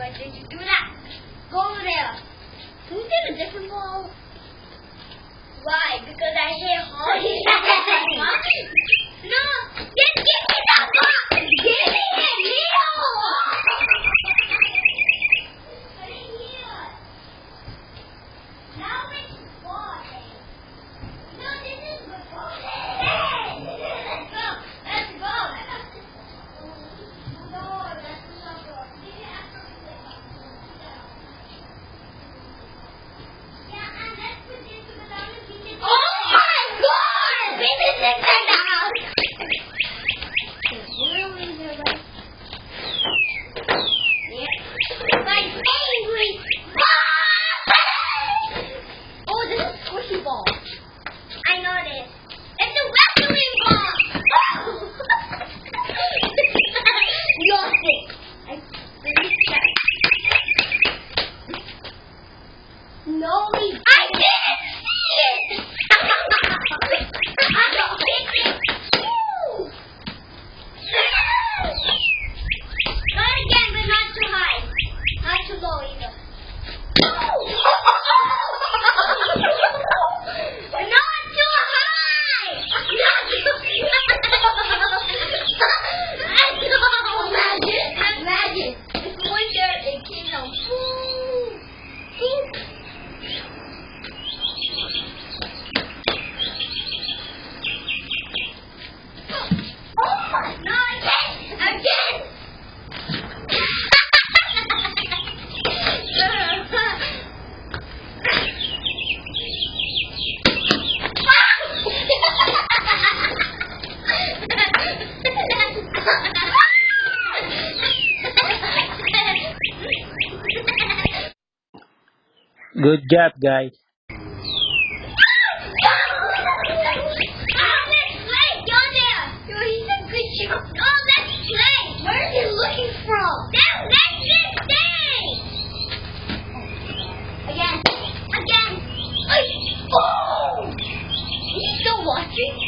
why did you do that? Go over there. Can we get a different ball? Why? Because I hit hard. No, just give me that ball. Give me it, Leo. Put it here. Now it's ball. No, this is the ball. Hey, let's go. Let's go. No, that's not good. Yeah, and let's put this to the down and keep it. Oh my God! Baby, sit down. My favorite ball! Oh, this is a squishy ball. I know this. It's a wrestling ball! Lost it. I finished that. No, I didn't see it! I don't think it. Not again, but not too high. Not too low either. Not too high! Not too Imagine. It's going there, it came down. Oh my, no, again! Good job, guys. Where is he looking from? That's this thing! Again. Oh! Are you still watching?